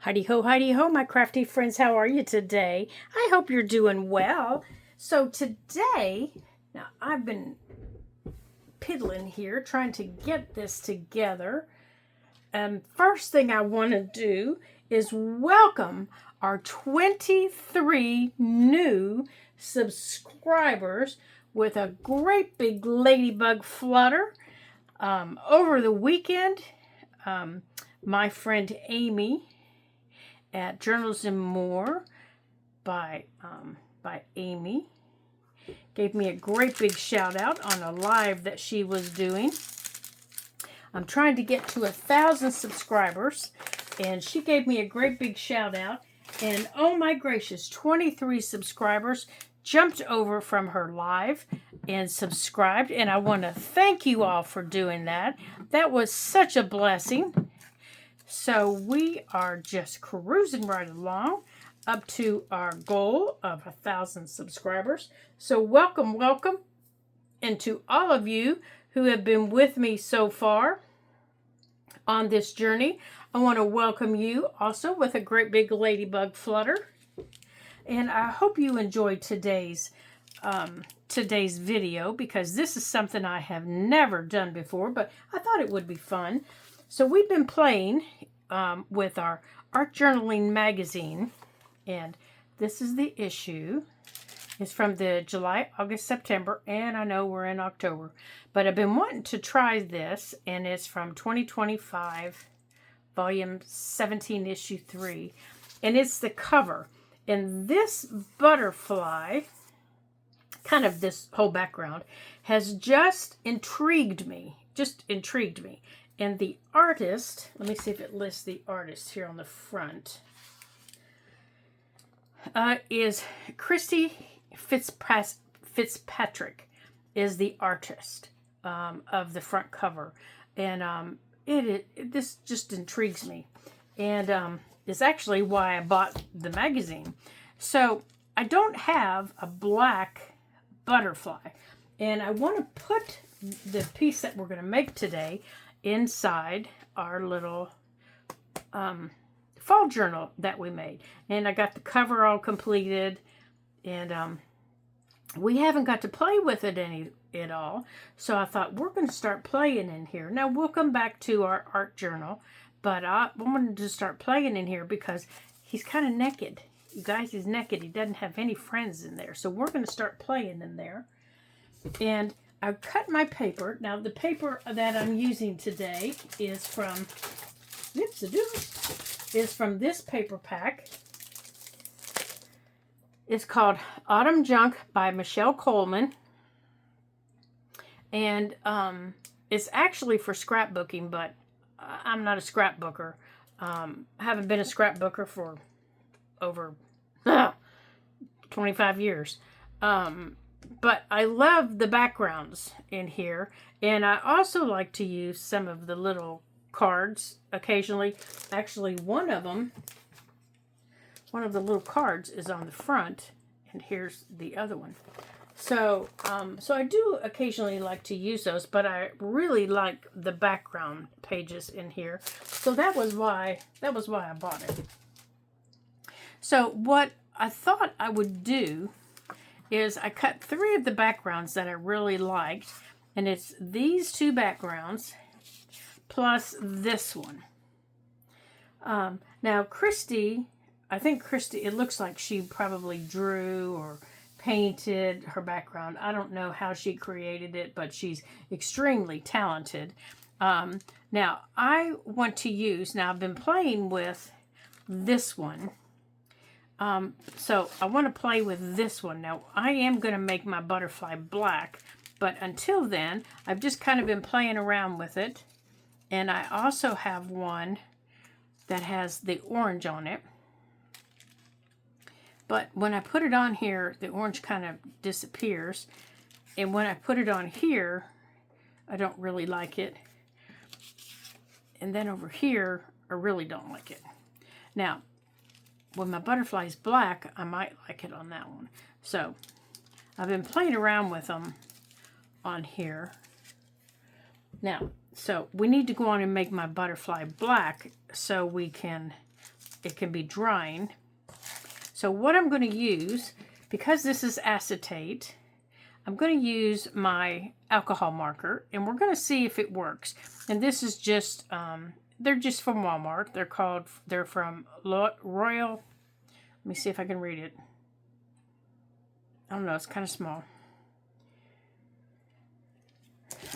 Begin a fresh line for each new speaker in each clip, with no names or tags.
Heidi ho, my crafty friends. How are you today? I hope you're doing well. So today, now I've been piddling here trying to get this together. First thing I want to do is welcome our 23 new subscribers with a great big ladybug flutter. Over the weekend, my friend Amy at Journals and More by Amy gave me a great big shout out on a live that she was doing. I'm trying to get to 1,000 subscribers, and she gave me a great big shout out, and oh my gracious, 23 subscribers jumped over from her live and subscribed, and I want to thank you all for doing that. That was such a blessing. So we are just cruising right along up to our goal of 1,000 subscribers. So welcome, and to all of you who have been with me so far on this journey, I want to welcome you also with a great big ladybug flutter. And I hope you enjoyed today's video, because this is something I have never done before, but I thought it would be fun. So we've been playing with our art journaling magazine, and this is the issue. It's from the July, August, September, and I know we're in October, but I've been wanting to try this, and it's from 2025, volume 17, issue 3, and it's the cover. And this butterfly, kind of this whole background, has just intrigued me. And the artist, let me see if it lists the artist here on the front, is Kristi Fitzpatrick is the artist of the front cover. And this just intrigues me. And it's actually why I bought the magazine. So I don't have a black butterfly. And I want to put the piece that we're going to make today inside our little fall journal that we made. And I got the cover all completed, and we haven't got to play with it at all. So I thought we're going to start playing in here. Now we'll come back to our art journal, but I wanted to start playing in here because he's kind of naked. You guys, he's naked. He doesn't have any friends in there. So we're going to start playing in there. And I cut my paper. Now, the paper that I'm using today is from, is from this paper pack. It's called Autumn Junque by Michelle Coleman. And it's actually for scrapbooking, but I'm not a scrapbooker. I haven't been a scrapbooker for over 25 years. But I love the backgrounds in here, and I also like to use some of the little cards occasionally. Actually, one of the little cards is on the front, and here's the other one. So, so I do occasionally like to use those, but I really like the background pages in here. So that was why I bought it. So what I thought I would do is I cut 3 of the backgrounds that I really liked, and it's these 2 backgrounds plus this one. Now Kristi, I think Kristi, it looks like she probably drew or painted her background. I don't know how she created it, but she's extremely talented. Now I want to use, now I've been playing with this one. So I want to play with this one. Now, I am going to make my butterfly black, but until then, I've just kind of been playing around with it. And I also have one that has the orange on it. But when I put it on here, the orange kind of disappears. And when I put it on here, I don't really like it. And then over here, I really don't like it. Now, when my butterfly is black, I might like it on that one. So I've been playing around with them on here. Now, so we need to go on and make my butterfly black so we can it can be drying. So what I'm going to use, because this is acetate, I'm going to use my alcohol marker, and we're going to see if it works. And this is just, they're just from Walmart. They're from Royal. Let me see if I can read it. I don't know, it's kind of small.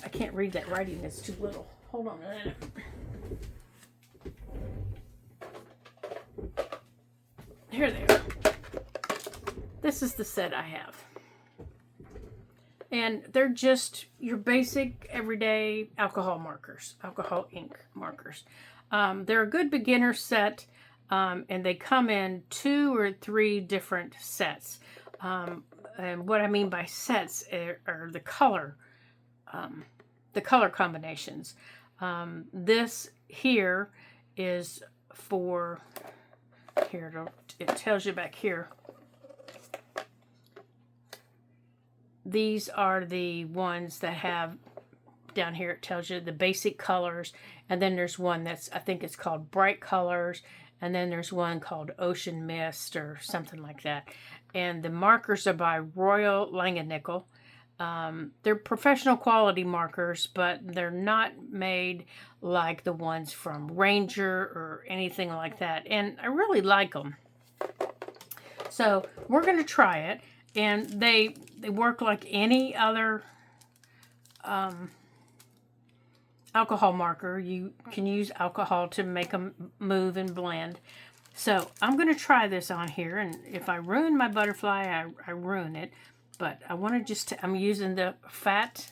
I can't read that writing, it's too little. Hold on a minute. Here they are. This is the set I have. And they're just your basic everyday alcohol markers, alcohol ink markers. They're a good beginner set, and they come in 2 or 3 different sets. And what I mean by sets are the color combinations. This here is for, here, it tells you back here. These are the ones that have, down here it tells you the basic colors, and then there's one that's, I think it's called Bright Colors, and then there's one called Ocean Mist or something like that. And the markers are by Royal Langnickel. They're professional quality markers, but they're not made like the ones from Ranger or anything like that. And I really like them. So we're going to try it. And they work like any other alcohol marker. You can use alcohol to make them move and blend. So I'm going to try this on here, and if I ruin my butterfly, I ruin it. But I want to I'm using the fat,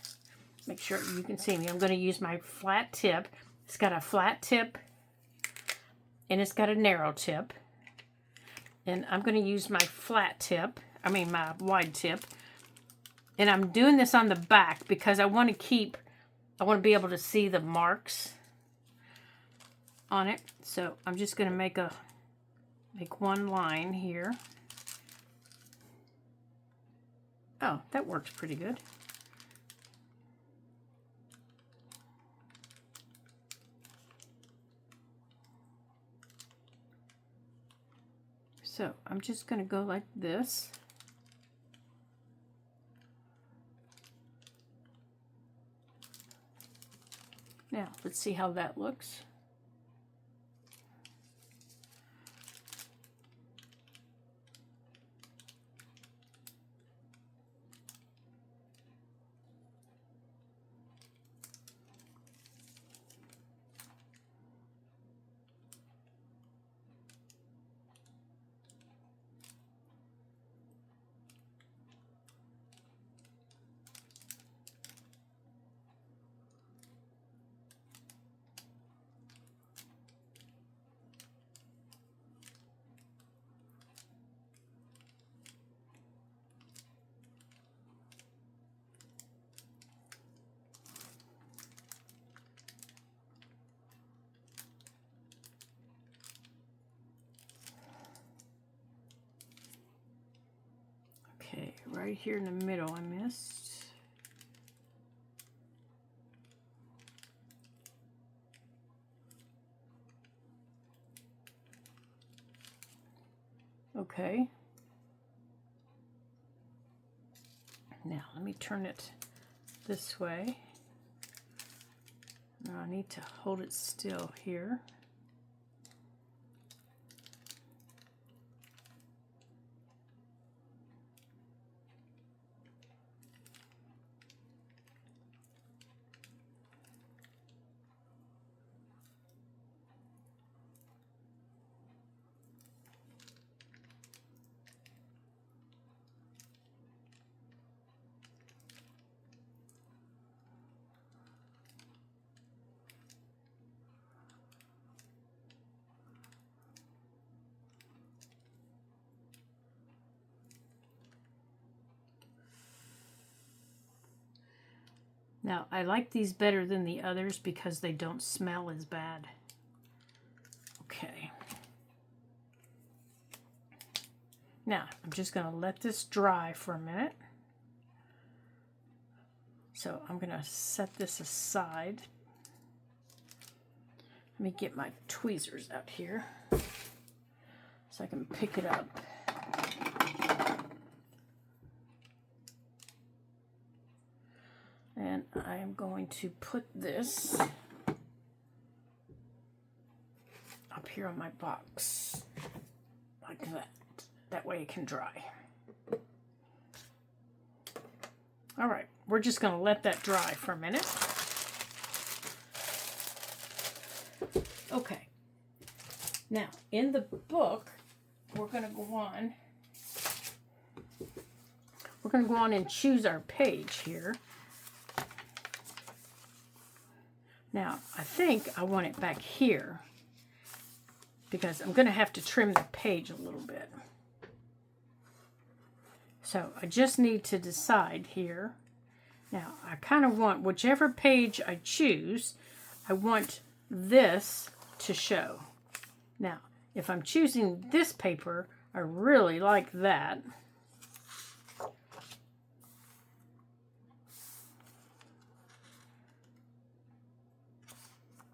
make sure you can see me. I'm going to use my flat tip. It's got a flat tip, and it's got a narrow tip. And I'm going to use my flat tip, my wide tip. And I'm doing this on the back because I want to be able to see the marks on it. So I'm just going to make one line here. Oh, that works pretty good. So I'm just going to go like this. Now, let's see how that looks. Okay, right here in the middle I missed. Okay. Now let me turn it this way. Now I need to hold it still here. Now, I like these better than the others because they don't smell as bad. Okay. Now, I'm just going to let this dry for a minute. So I'm going to set this aside. Let me get my tweezers out here. so I can pick it up. And I am going to put this up here on my box, like that. That way it can dry. All right, we're just going to let that dry for a minute. Okay. Now, in the book, we're going to go on. We're going to go on and choose our page here. Now, I think I want it back here because I'm going to have to trim the page a little bit. So I just need to decide here. Now, I kind of want whichever page I choose, I want this to show. Now, if I'm choosing this paper, I really like that.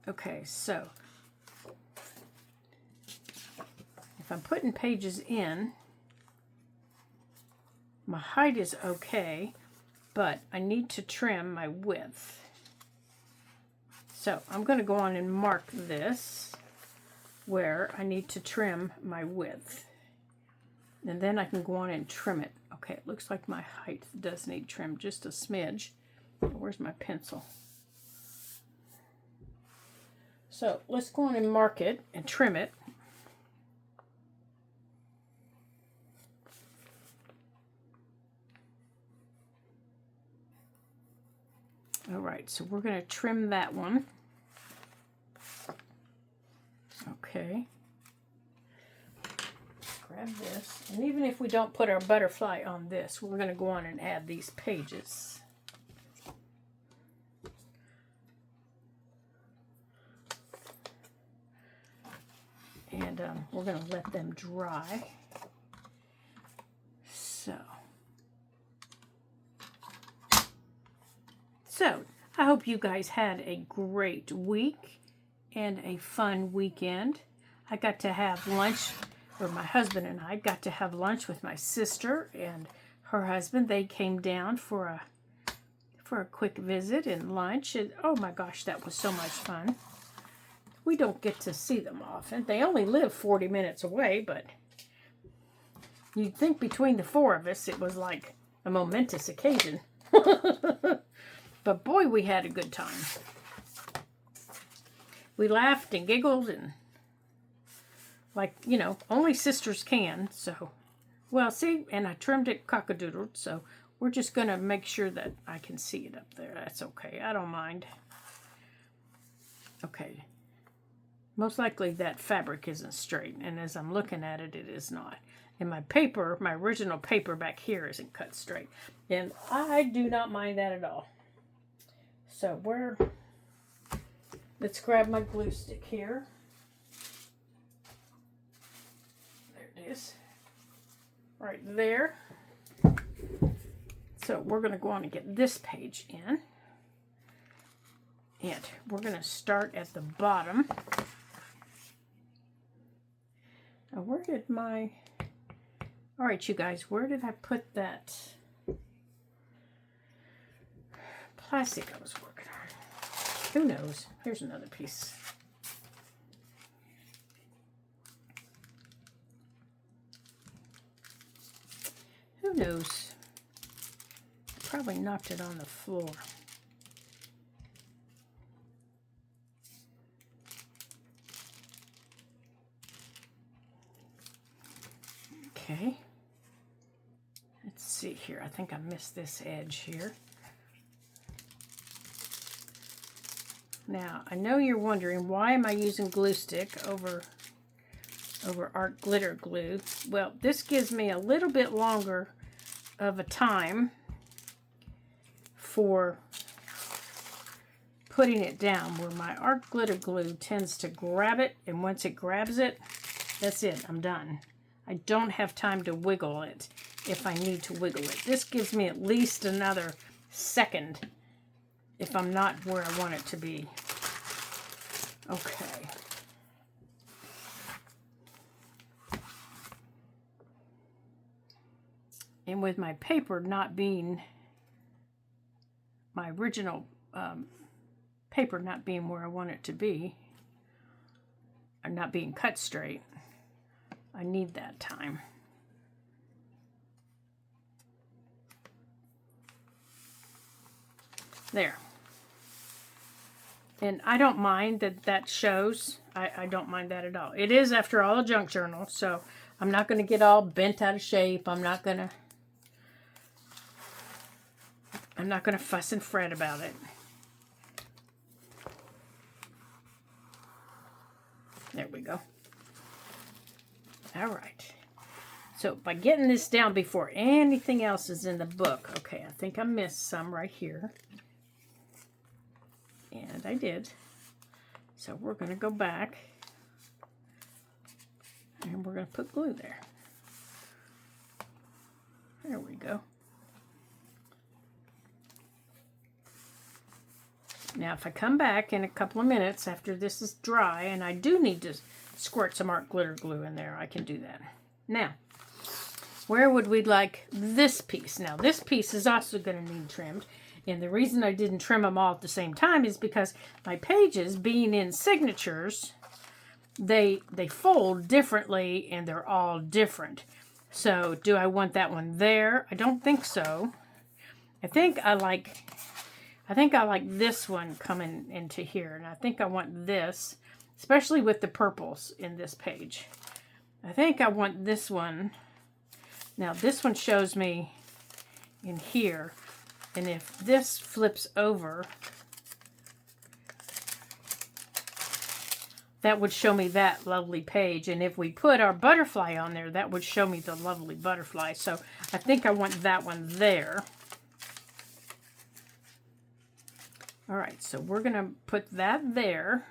Okay, so if I'm putting pages in, my height is okay, but I need to trim my width. So I'm going to go on and mark this where I need to trim my width. And then I can go on and trim it. Okay, it looks like my height does need trim just a smidge. Where's my pencil? So let's go on and mark it and trim it. All right, so we're going to trim that one. Okay. Grab this. And even if we don't put our butterfly on this, we're going to go on and add these pages. And we're going to let them dry. So, I hope you guys had a great week and a fun weekend. I got to have lunch, or my husband and I got to have lunch with my sister and her husband. They came down for a quick visit and lunch. And oh my gosh, that was so much fun. We don't get to see them often. They only live 40 minutes away, but you'd think between the four of us it was like a momentous occasion. But boy, we had a good time. We laughed and giggled and like, you know, only sisters can. So, well, see, and I trimmed it cock-a-doodled, so we're just going to make sure that I can see it up there. That's okay. I don't mind. Okay. Most likely that fabric isn't straight, and as I'm looking at it, it is not. And my paper, my original paper back here isn't cut straight. And I do not mind that at all. So let's grab my glue stick here. There it is. Right there. So we're going to go on and get this page in. And we're going to start at the bottom. Now where did my... All right, you guys, where did I put that plastic I was working on? Who knows? Here's another piece. Who knows? Probably knocked it on the floor. Okay. Let's see here. I think I missed this edge here. Now, I know you're wondering, why am I using glue stick over art glitter glue? Well, this gives me a little bit longer of a time for putting it down, where my art glitter glue tends to grab it, and once it grabs it, that's it, I'm done. I don't have time to wiggle it if I need to wiggle it. This gives me at least another second if I'm not where I want it to be. Okay. And with my paper not being, my original paper not being where I want it to be, or not being cut straight, I need that time. There. And I don't mind that that shows. I don't mind that at all. It is, after all, a junk journal, so I'm not going to get all bent out of shape. I'm not going to fuss and fret about it. There we go. All right. So by getting this down before anything else is in the book, okay, I think I missed some right here. And I did. So we're going to go back and we're going to put glue there. There we go. Now if I come back in a couple of minutes after this is dry, and I do need to squirt some art glitter glue in there, I can do that. Now, where would we like this piece? Now this piece is also going to need trimmed. And the reason I didn't trim them all at the same time is because my pages, being in signatures, they fold differently and they're all different. So do I want that one there? I don't think so. I think I like this one coming into here. And I think I want this, especially with the purples in this page. I think I want this one. Now this one shows me in here. And if this flips over, that would show me that lovely page. And if we put our butterfly on there, that would show me the lovely butterfly. So I think I want that one there. All right, so we're going to put that there.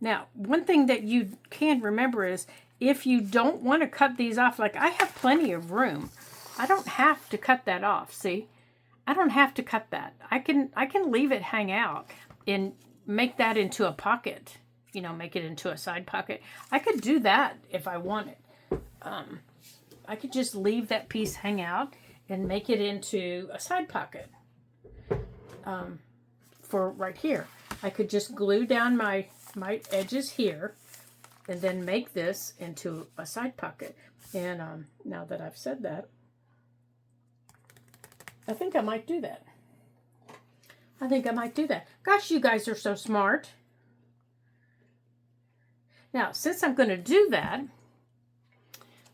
Now, one thing that you can remember is if you don't want to cut these off, like I have plenty of room. I don't have to cut that off, see? I don't have to cut that. I can leave it hang out and make that into a pocket. You know, make it into a side pocket. I could do that if I wanted. I could just leave that piece hang out and make it into a side pocket. For right here. I could just glue down my edges here and then make this into a side pocket. And now that I've said that, I think I might do that. I think I might do that. Gosh, you guys are so smart. Now, since I'm going to do that,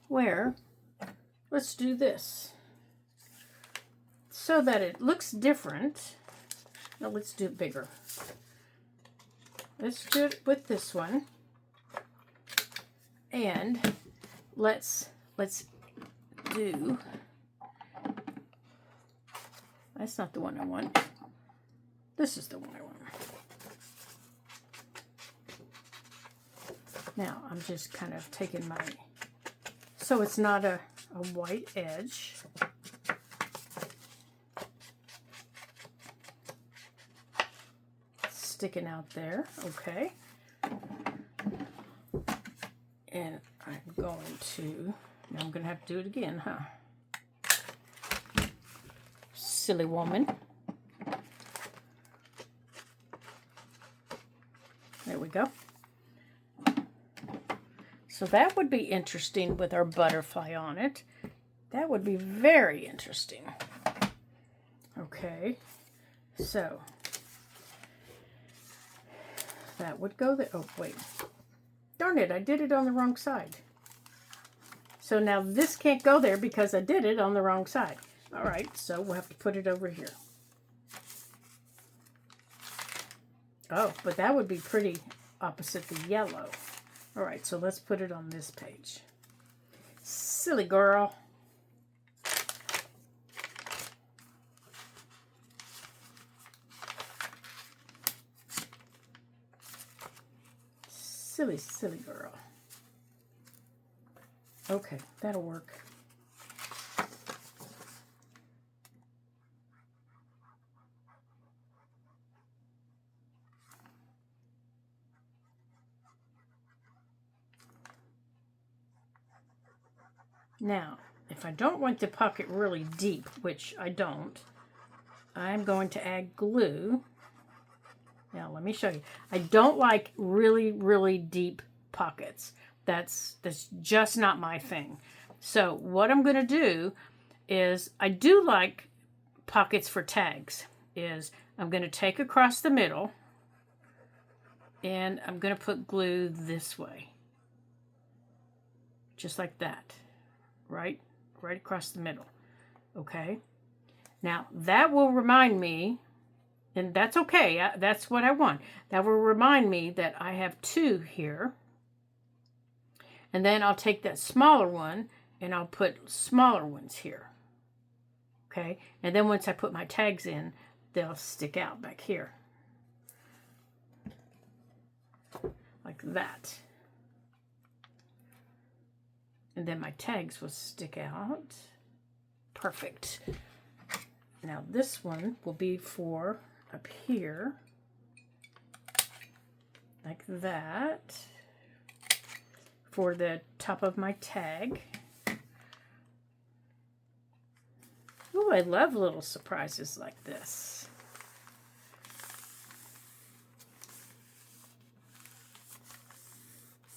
let's do this. So that it looks different. Now, let's do it bigger. Let's do it with this one. And let's do... That's not the one I want. This is the one I want. Now, I'm just kind of taking my... So it's not a white edge. Sticking out there. Okay. And I'm going to... Now I'm going to have to do it again, huh? Silly woman. There we go. So that would be interesting with our butterfly on it. That would be very interesting. Okay. So that would go there. Oh, wait. Darn it, I did it on the wrong side. So now this can't go there because I did it on the wrong side. All right, so we'll have to put it over here. Oh, but that would be pretty opposite the yellow. All right, so let's put it on this page. Silly girl. Silly, silly girl. Okay, that'll work. Now, if I don't want the pocket really deep, which I don't, I'm going to add glue. Now, let me show you. I don't like really, really deep pockets. That's just not my thing. So what I'm going to do is, I do like pockets for tags, is I'm going to take across the middle and I'm going to put glue this way. Just like that. Right across the middle. Okay. Now that will remind me, and that's okay, that's what I want. That will remind me that I have 2 here. And then I'll take that smaller one and I'll put smaller ones here. Okay. And then once I put my tags in, they'll stick out back here. Like that. And then my tags will stick out. Perfect. Now this one will be for up here. Like that. For the top of my tag. Ooh, I love little surprises like this.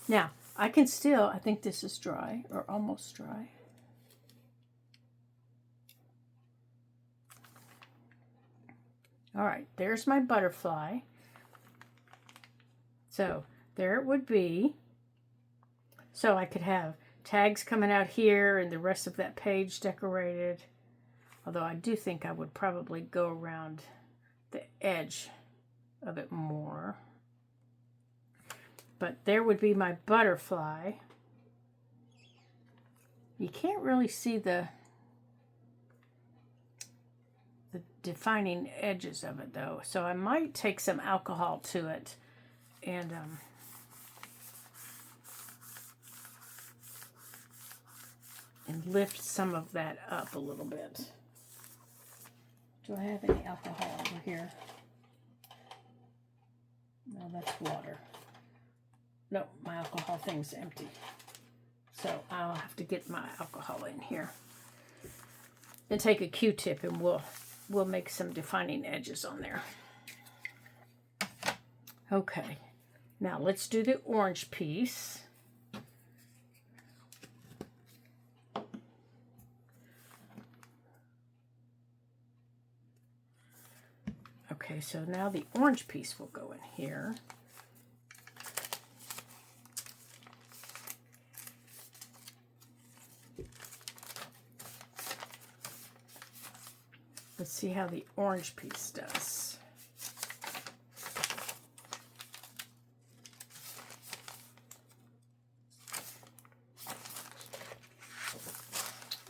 Now, I can still, I think this is dry, or almost dry. All right, there's my butterfly. So, there it would be. So I could have tags coming out here and the rest of that page decorated. Although I do think I would probably go around the edge of it more. But there would be my butterfly. You can't really see the defining edges of it though. So I might take some alcohol to it and lift some of that up a little bit. Do I have any alcohol over here? No, that's water. No, my alcohol thing's empty. So I'll have to get my alcohol in here. Then take a Q-tip and we'll make some defining edges on there. Okay. Now let's do the orange piece. Okay, so now the orange piece will go in here. Let's see how the orange piece does.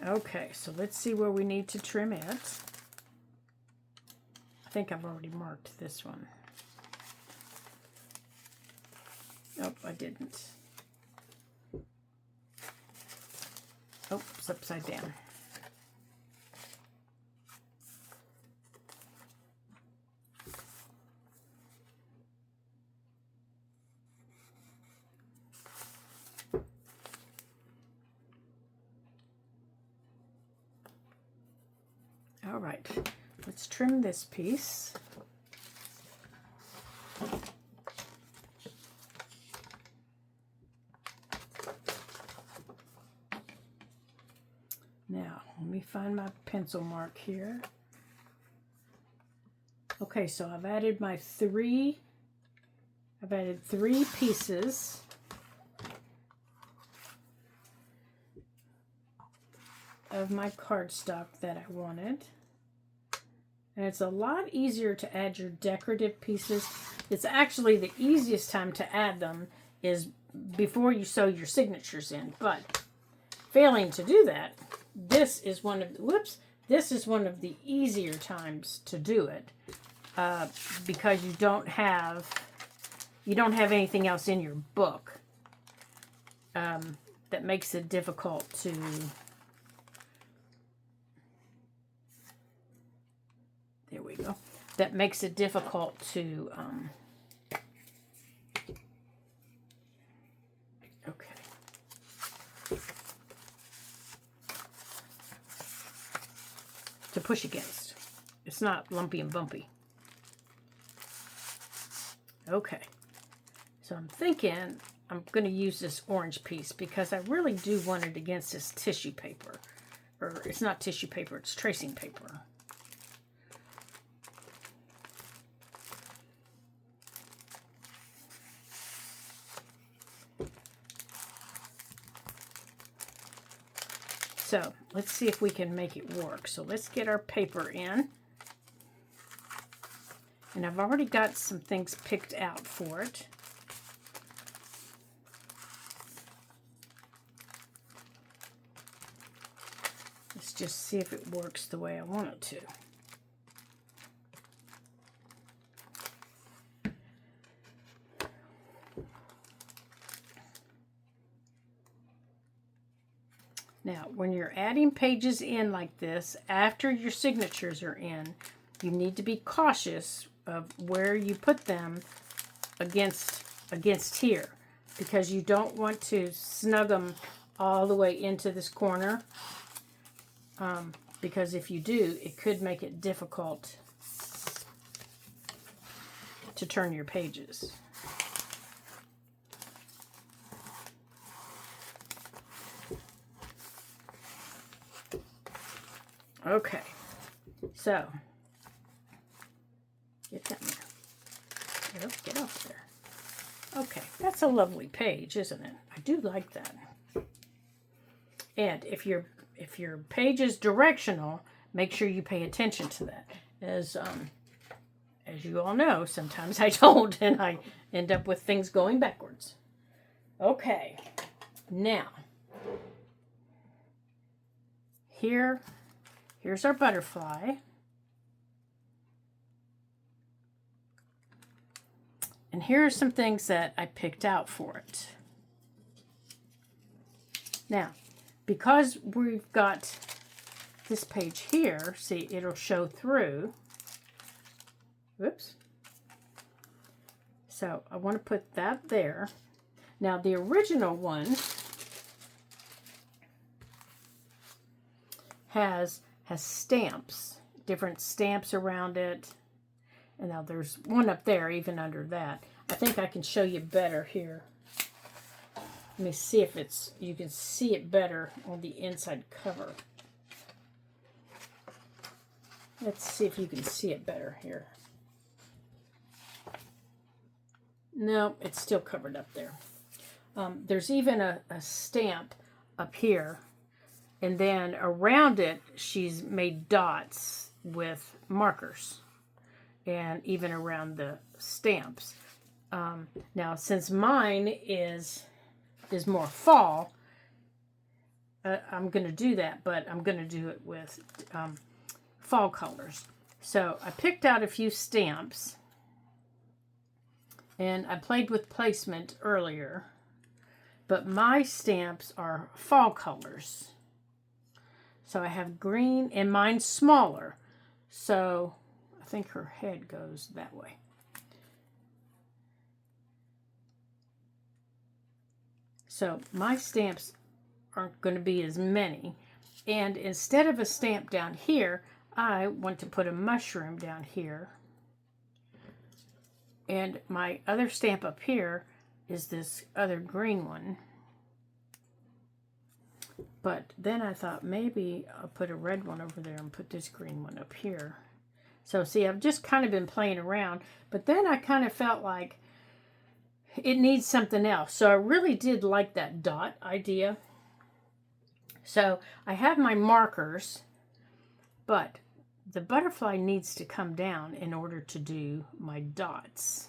Okay, so let's see where we need to trim it. I think I've already marked this one. Oh, I didn't. Oh, it's upside down. All right, let's trim this piece. Now, let me find my pencil mark here. Okay, so I've added 3 pieces. Of my cardstock that I wanted. And it's a lot easier to add your decorative pieces. It's actually the easiest time to add them is before you sew your signatures in. But failing to do that, this is one of the easier times to do it because you don't have anything else in your book that makes it difficult to. There we go. That makes it difficult to, okay. push against. It's not lumpy and bumpy. Okay. So I'm thinking I'm going to use this orange piece because I really do want it against this tissue paper. Or it's not tissue paper, it's tracing paper. So let's see if we can make it work. So let's get our paper in. And I've already got some things picked out for it. Let's just see if it works the way I want it to. Now, when you're adding pages in like this, after your signatures are in, you need to be cautious of where you put them against here, because you don't want to snug them all the way into this corner, because if you do, it could make it difficult to turn your pages. Okay, so get that there. Get off there. Okay, that's a lovely page, isn't it? I do like that. And if your page is directional, make sure you pay attention to that. As you all know, sometimes I don't, and I end up with things going backwards. Okay, now here's our butterfly. And here are some things that I picked out for it. Now, because we've got this page here, see, it'll show through. Whoops. So I want to put that there. Now, the original one has stamps, different stamps around it. And now there's one up there, even under that. I think I can show you better here. Let me see if you can see it better on the inside cover. Let's see if you can see it better here. No, it's still covered up there. There's even a stamp up here. And then around it, she's made dots with markers. And even around the stamps. Now, since mine is more fall, I'm going to do that, but I'm going to do it with fall colors. So I picked out a few stamps, and I played with placement earlier, but my stamps are fall colors. So I have green, and mine's smaller, so I think her head goes that way. So my stamps aren't going to be as many. And instead of a stamp down here, I want to put a mushroom down here. And my other stamp up here is this other green one. But then I thought maybe I'll put a red one over there and put this green one up here. So see, I've just kind of been playing around, but then I kind of felt like it needs something else. So I really did like that dot idea. So I have my markers, but the butterfly needs to come down in order to do my dots,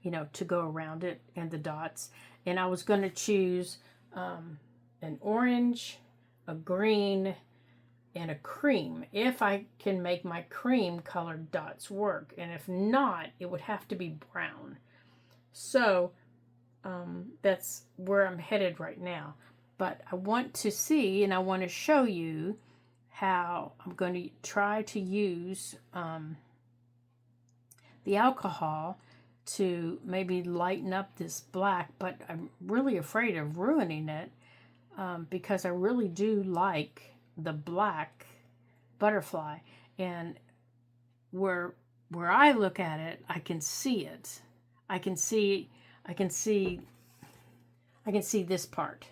you know, to go around it and the dots. And I was going to choose an orange, a green, and a cream, if I can make my cream colored dots work. And if not, it would have to be brown. So that's where I'm headed right now. But I want to see, and I want to show you how I'm going to try to use the alcohol to maybe lighten up this black, but I'm really afraid of ruining it because I really do like the black butterfly. And where I look at it, I can see it. I can see this part.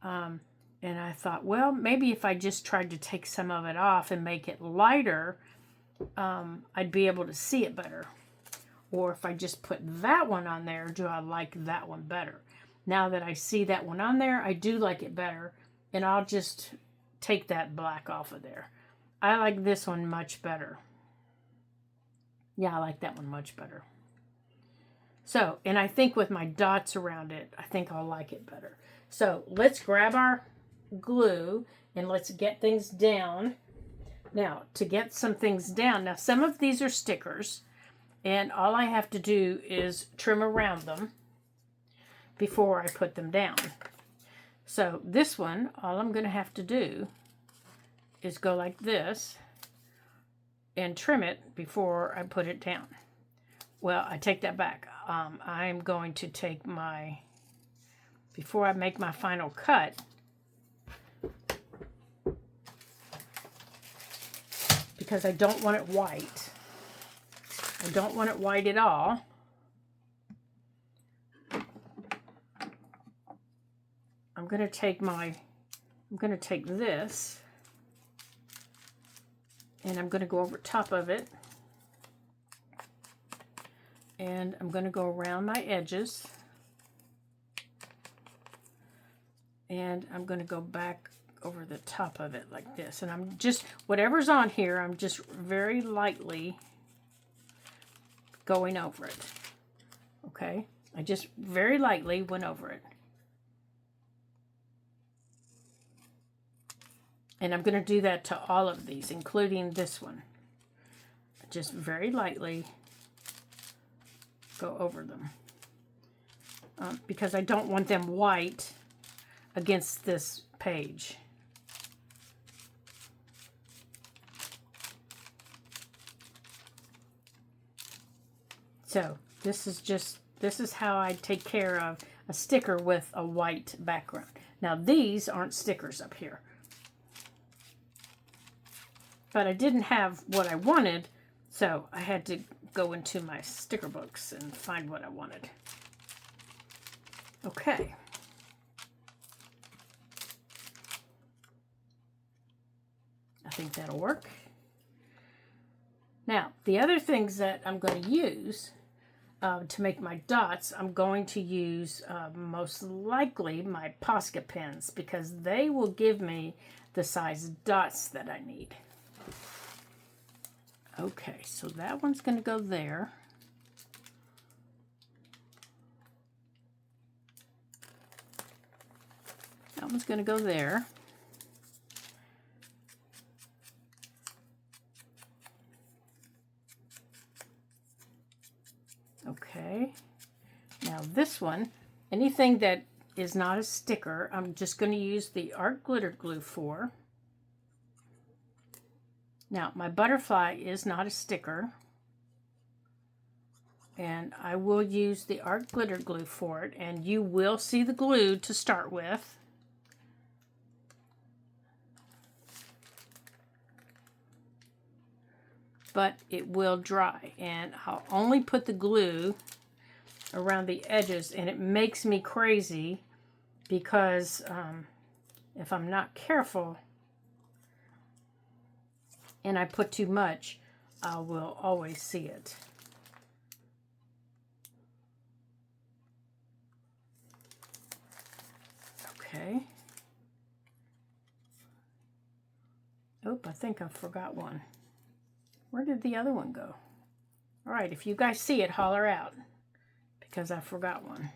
And I thought, well, maybe if I just tried to take some of it off and make it lighter, I'd be able to see it better. Or if I just put that one on there, do I like that one better? Now that I see that one on there, I do like it better. And I'll just take that black off of there. I like this one much better. Yeah, I like that one much better. So, and I think with my dots around it, I think I'll like it better. So let's grab our glue and let's get things down. Now, to get some things down, now some of these are stickers, and all I have to do is trim around them before I put them down. So this one, all I'm going to have to do is go like this and trim it before I put it down. Well, I take that back. I'm going to take before I make my final cut, because I don't want it white. I don't want it white at all. I'm going to take this and I'm going to go over top of it. And I'm going to go around my edges. And I'm going to go back over the top of it like this. And I'm just, whatever's on here, I'm just very lightly going over it. Okay? I just very lightly went over it. And I'm going to do that to all of these, including this one. Just very lightly go over them. Because I don't want them white against this page. So this is how I take care of a sticker with a white background. Now these aren't stickers up here. But I didn't have what I wanted, so I had to go into my sticker books and find what I wanted. Okay. I think that'll work. Now, the other things that I'm going to use to make my dots, I'm going to use most likely my Posca pens, because they will give me the size dots that I need. Okay, so that one's going to go there. That one's going to go there. Okay, now this one, anything that is not a sticker, I'm just going to use the art glitter glue for. Now, my butterfly is not a sticker, and I will use the art glitter glue for it, and you will see the glue to start with. But it will dry, and I'll only put the glue around the edges, and it makes me crazy because if I'm not careful and I put too much, I will always see it. Okay. Oh, I think I forgot one. Where did the other one go? All right, if you guys see it, holler out, because I forgot one.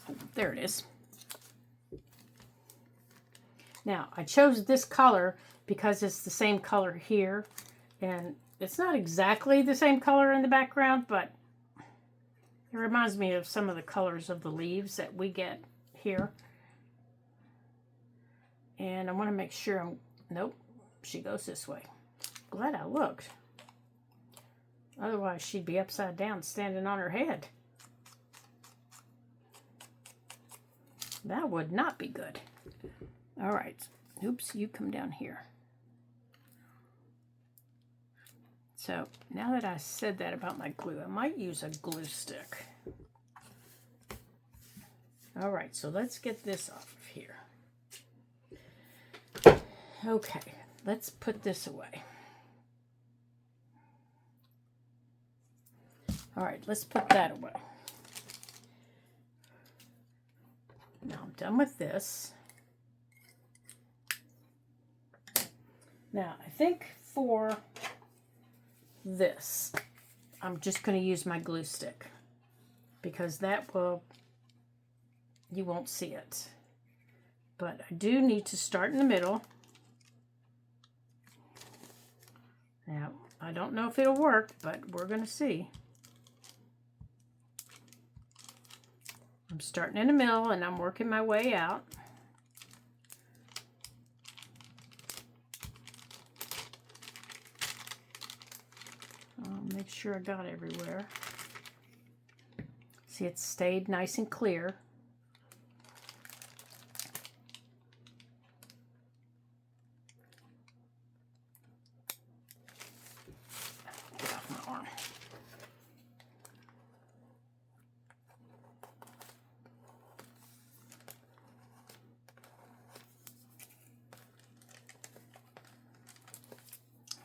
Oh, there it is. Now, I chose this color because it's the same color here, and it's not exactly the same color in the background, but it reminds me of some of the colors of the leaves that we get here. And I want to make sure nope, she goes this way. Glad I looked. Otherwise, she'd be upside down standing on her head. That would not be good. All right. Oops, you come down here. So now that I said that about my glue, I might use a glue stick. All right, so let's get this off of here. Okay, let's put this away. All right, let's put that away. Now I'm done with this. Now I think for this, I'm just going to use my glue stick because that will, you won't see it. But I do need to start in the middle. Now, I don't know if it'll work, but we're going to see. I'm starting in the middle and I'm working my way out. I'll make sure I got everywhere. See, it stayed nice and clear. Get off my arm.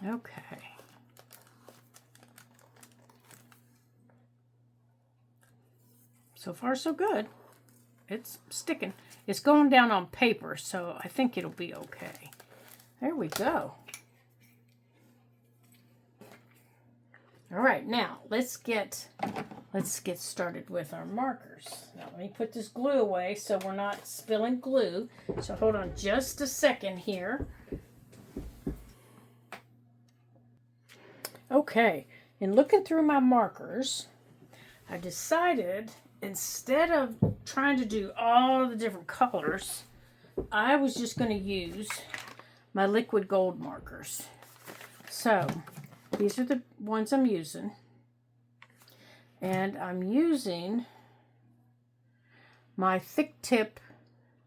Okay. So far, so good. It's sticking. It's going down on paper, so I think it'll be okay. There we go. All right, now let's get started with our markers. Now let me put this glue away so we're not spilling glue. So hold on just a second here. Okay, in looking through my markers, I decided instead of trying to do all the different colors, I was just going to use my liquid gold markers. So these are the ones I'm using. And I'm using my thick tip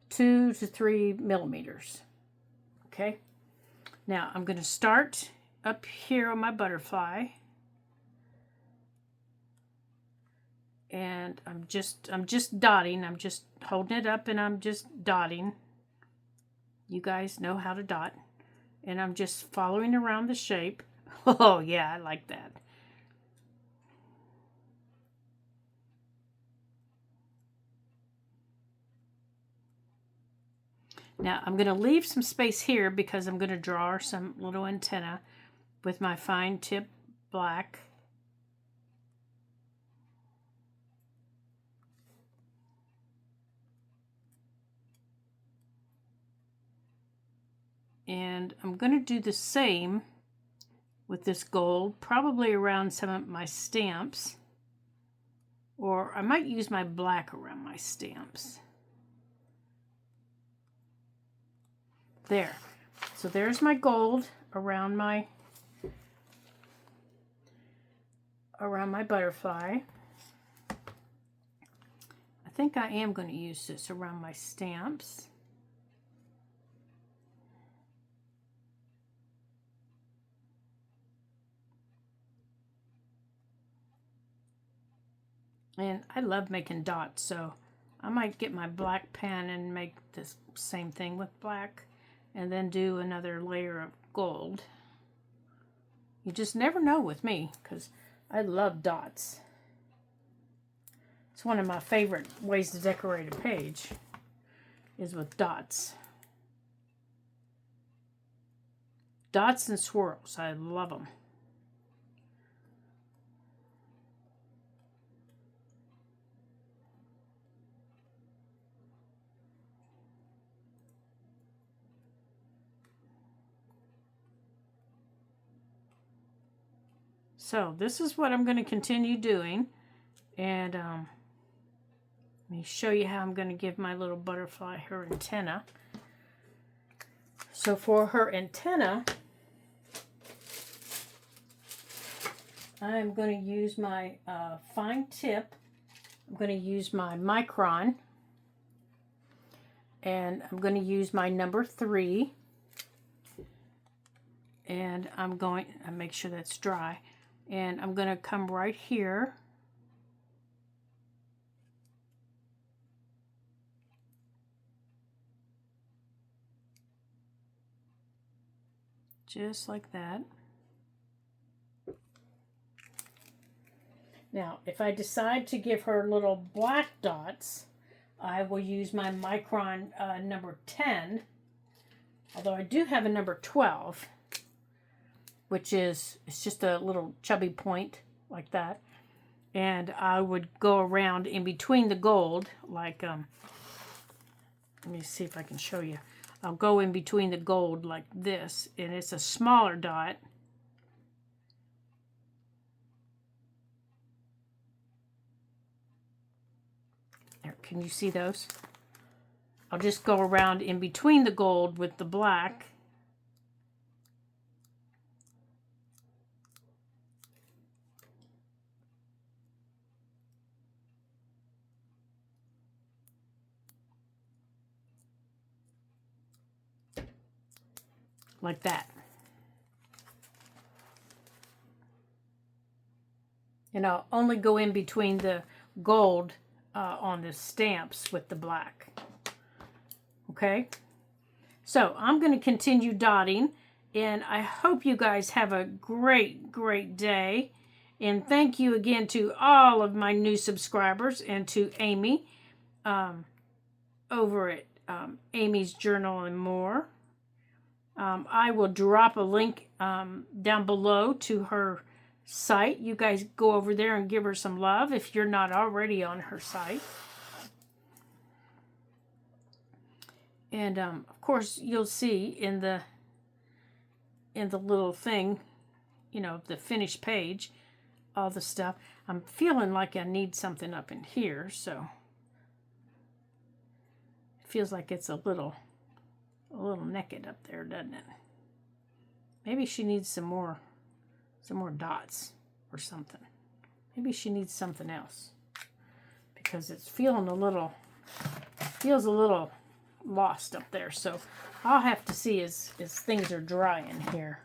2 to 3 millimeters. Okay. Now I'm going to start up here on my butterfly. And I'm just dotting. I'm just holding it up and I'm just dotting. You guys know how to dot. And I'm just following around the shape. Oh yeah, I like that. Now I'm going to leave some space here because I'm going to draw some little antenna with my fine tip black. And I'm going to do the same with this gold, probably around some of my stamps. Or I might use my black around my stamps. There. So there's my gold around my butterfly. I think I am going to use this around my stamps. And I love making dots, so I might get my black pen and make this same thing with black and then do another layer of gold. You just never know with me because I love dots. It's one of my favorite ways to decorate a page is with dots. Dots and swirls, I love them. So this is what I'm going to continue doing. And let me show you how I'm going to give my little butterfly her antenna. So for her antenna, I'm going to use my fine tip. I'm going to use my micron. And I'm going to use my number 3. And I'm going to make sure that's dry. And I'm going to come right here. Just like that. Now, if I decide to give her little black dots, I will use my micron number 10. Although I do have a number 12, which is, it's just a little chubby point like that. And I would go around in between the gold, like, let me see if I can show you. I'll go in between the gold like this, and it's a smaller dot. There, can you see those? I'll just go around in between the gold with the black. Like that. And I'll only go in between the gold on the stamps with the black. Okay? So I'm going to continue dotting, and I hope you guys have a great, great day. And thank you again to all of my new subscribers and to Amy over at Amy's Journal and More. I will drop a link down below to her site. You guys go over there and give her some love if you're not already on her site. And of course, you'll see in the little thing, you know, the finished page, all the stuff. I'm feeling like I need something up in here, so it feels like it's a little naked up there, doesn't it? Maybe she needs some more dots or something. Maybe she needs something else, because it's feels a little lost up there. So I'll have to see as things are drying here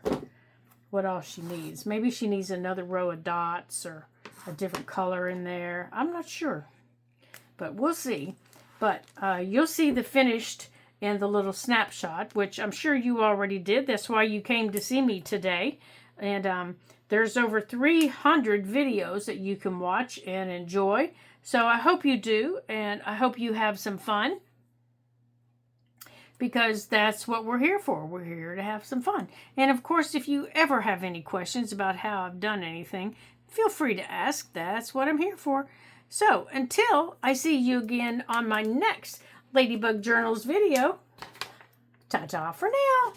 what else she needs. Maybe she needs another row of dots or a different color in there. I'm not sure, but we'll see. But you'll see the finished and the little snapshot, which I'm sure you already did. That's why you came to see me today. And there's over 300 videos that you can watch and enjoy. So I hope you do, and I hope you have some fun, because that's what we're here for. We're here to have some fun. And of course, if you ever have any questions about how I've done anything, feel free to ask. That's what I'm here for. So until I see you again on my next Ladybug Journals video, ta-ta for now.